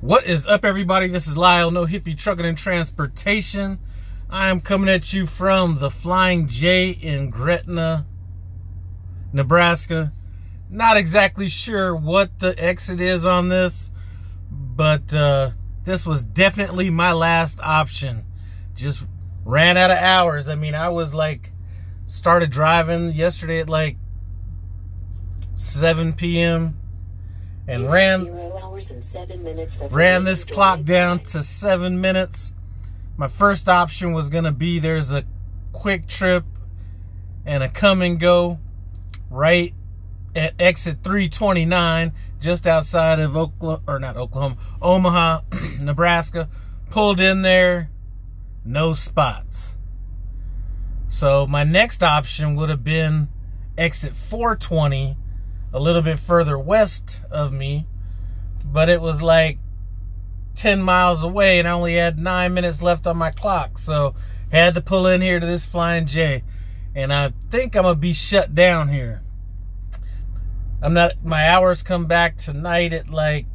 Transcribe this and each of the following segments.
What is up, everybody? This is Lyle, No Hippie Trucking and Transportation. I am coming at you from the Flying J in Gretna, Nebraska. Not exactly sure what the exit is on this, but this was definitely my last option. Just ran out of hours. I mean, I was like, started driving yesterday at like 7 p.m. and ran this clock down to 7 minutes. My first option was gonna be there's a quick trip and a come and go right at exit 329 just outside of Omaha, Nebraska. Pulled in there, no spots. So my next option would have been exit 420, a little bit further west of me, but it was like 10 miles away and I only had 9 minutes left on my clock. So had to pull in here to this Flying J, and I think I'm gonna be shut down here. My hours come back tonight at like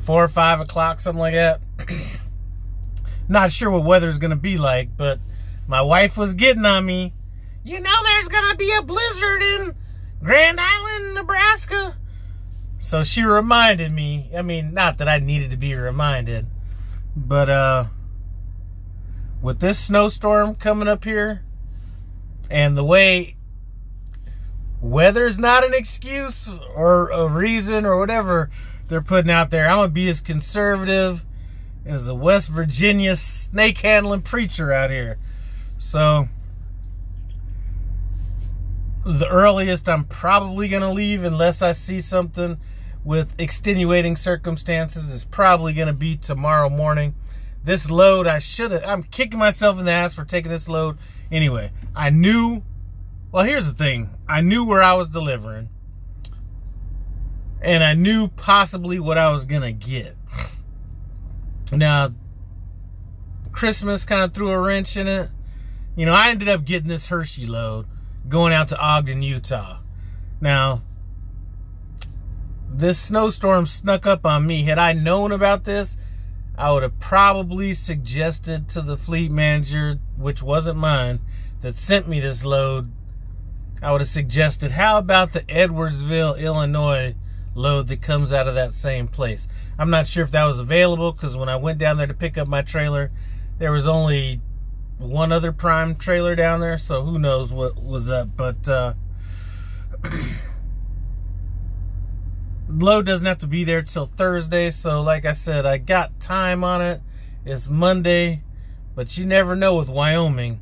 4 or 5 o'clock, something like that. Not sure what weather's gonna be like, but my wife was getting on me. You know there's gonna be a blizzard in Grand Island, Nebraska. So she reminded me. I mean, not that I needed to be reminded, but with this snowstorm coming up here, and the way weather's not an excuse or a reason or whatever they're putting out there, I'm gonna be as conservative as a West Virginia snake handling preacher out here. So the earliest I'm probably gonna leave, unless I see something with extenuating circumstances, is probably gonna be tomorrow morning. This load, I'm kicking myself in the ass for taking this load. Anyway, well, here's the thing. I knew where I was delivering, and I knew possibly what I was gonna get. Now, Christmas kind of threw a wrench in it. You know, I ended up getting this Hershey load going out to Ogden, Utah. Now, this snowstorm snuck up on me. Had I known about this, I would have probably suggested to the fleet manager, which wasn't mine, that sent me this load, I would have suggested, how about the Edwardsville, Illinois load that comes out of that same place? I'm not sure if that was available, because when I went down there to pick up my trailer, there was only one other Prime trailer down there, so who knows what was up. But load doesn't have to be there till Thursday, so like I said, I got time on it. It's Monday, but you never know with Wyoming.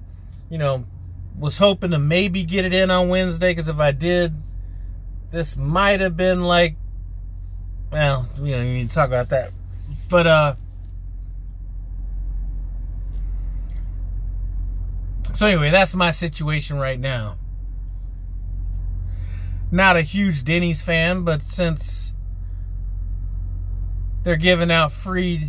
You know, was hoping to maybe get it in on Wednesday, because if I did, this might have been like, well, you know, you need to talk about that. But so anyway, that's my situation right now. Not a huge Denny's fan, but since they're giving out free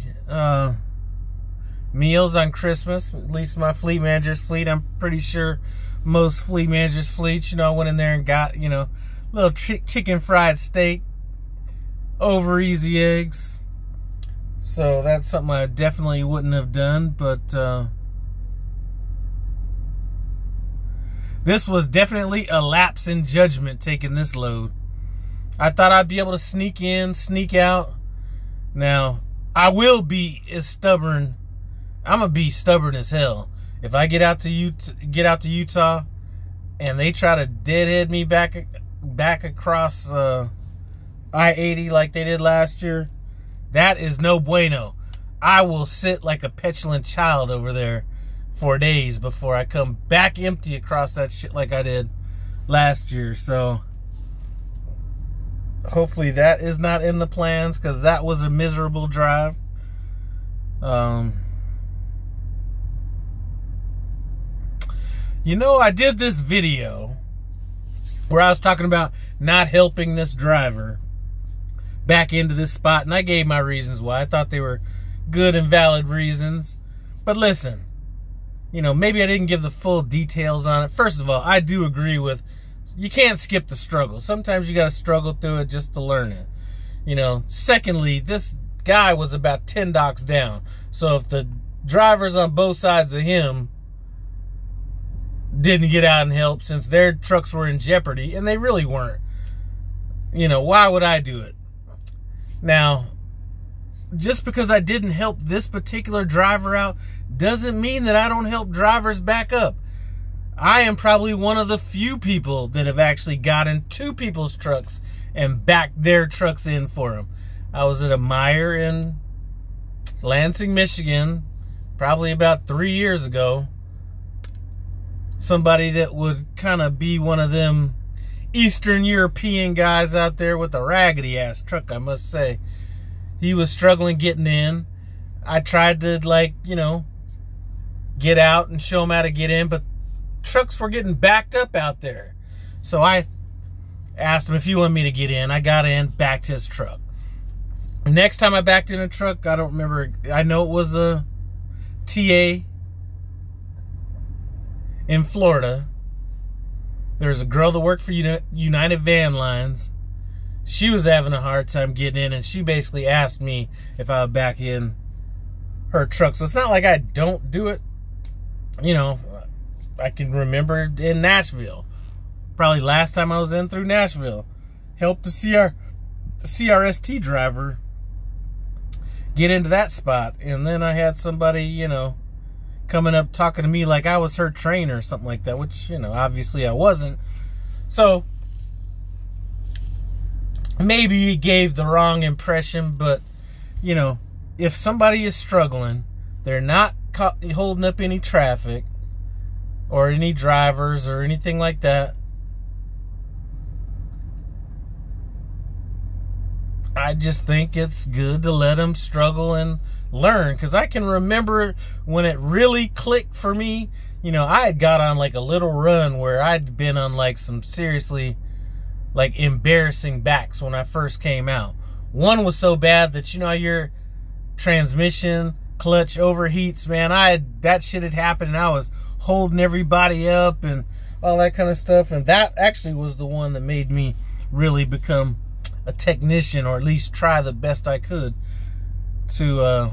meals on Christmas, at least my fleet manager's fleet, I'm pretty sure most fleet managers' fleets, you know, I went in there and got, you know, a little chicken fried steak over easy eggs. So that's something I definitely wouldn't have done, but this was definitely a lapse in judgment taking this load. I thought I'd be able to sneak in, sneak out. Now, I will be as stubborn. I'm gonna be stubborn as hell. If I get out to Utah and they try to deadhead me back across I-80 like they did last year, that is no bueno. I will sit like a petulant child over there for days before I come back empty across that shit like I did last year. So hopefully that is not in the plans, because that was a miserable drive. You know, I did this video where I was talking about not helping this driver back into this spot, and I gave my reasons why. I thought they were good and valid reasons. But listen, you know, maybe I didn't give the full details on it. First of all, I do agree with, you can't skip the struggle. Sometimes you got to struggle through it just to learn it. You know, secondly, this guy was about 10 docks down. So if the drivers on both sides of him didn't get out and help, since their trucks were in jeopardy, and they really weren't, you know, why would I do it? Now, just because I didn't help this particular driver out doesn't mean that I don't help drivers back up. I am probably one of the few people that have actually gotten two people's trucks and backed their trucks in for them. I was at a Meijer in Lansing, Michigan, probably about 3 years ago. Somebody that would kind of be one of them Eastern European guys out there with a raggedy ass truck, I must say. He was struggling getting in. I tried to, like, you know, get out and show him how to get in, but trucks were getting backed up out there. So I asked him if he wanted me to get in. I got in, backed his truck. Next time I backed in a truck, I don't remember. I know it was a TA in Florida. There was a girl that worked for United Van Lines. She was having a hard time getting in, and she basically asked me if I would back in her truck. So it's not like I don't do it. You know, I can remember in Nashville. Probably last time I was in through Nashville. Helped the CRST driver get into that spot. And then I had somebody, you know, coming up talking to me like I was her trainer or something like that, which, you know, obviously I wasn't. So maybe he gave the wrong impression, but, you know, if somebody is struggling, they're not holding up any traffic or any drivers or anything like that, I just think it's good to let them struggle and learn. Because I can remember when it really clicked for me. You know, I had got on like a little run where I'd been on like some seriously like embarrassing backs when I first came out. One was so bad that, you know, your transmission clutch overheats, man. That shit had happened, and I was holding everybody up and all that kind of stuff. And that actually was the one that made me really become a technician, or at least try the best I could to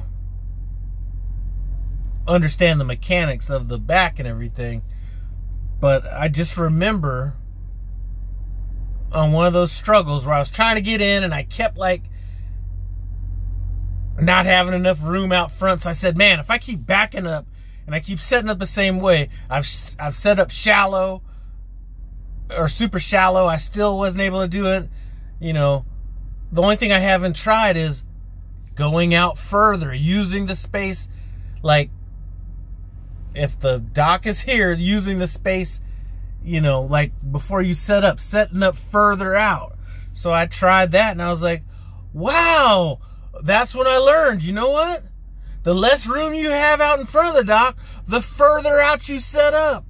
understand the mechanics of the back and everything. But I just remember on one of those struggles where I was trying to get in and I kept like not having enough room out front. So I said, man, if I keep backing up and I keep setting up the same way, I've set up shallow or super shallow, I still wasn't able to do it. You know, the only thing I haven't tried is going out further, using the space. Like, if the dock is here, using the space, you know, like before you setting up further out. So I tried that, and I was like, wow, that's when I learned, you know what? The less room you have out in front of the dock, the further out you set up.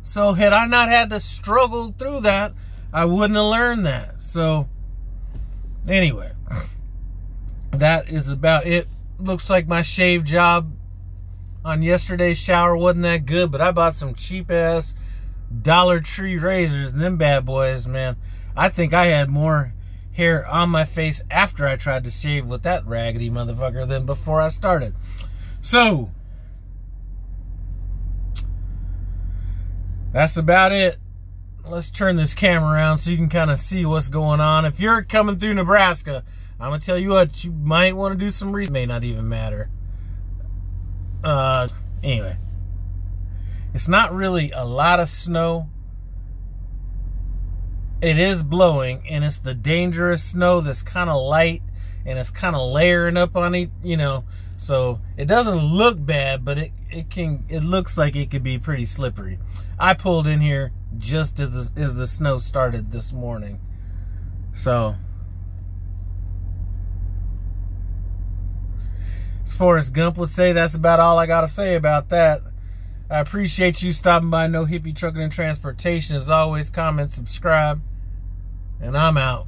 So had I not had to struggle through that, I wouldn't have learned that. So anyway, that is about it. Looks like my shave job on yesterday's shower wasn't that good, but I bought some cheap ass Dollar Tree razors, and them bad boys, man. I think I had more hair on my face after I tried to shave with that raggedy motherfucker than before I started. So that's about it. Let's turn this camera around so you can kind of see what's going on. If you're coming through Nebraska, I'm going to tell you what, you might want to do some research. It may not even matter. Anyway. It's not really a lot of snow. It is blowing, and it's the dangerous snow that's kind of light, and it's kind of layering up on it, you know. So it doesn't look bad, but it looks like it could be pretty slippery. I pulled in here just as the snow started this morning. So as Forrest Gump would say, that's about all I gotta say about that. I appreciate you stopping by No Hippie Trucking and Transportation. As always, comment, subscribe, and I'm out.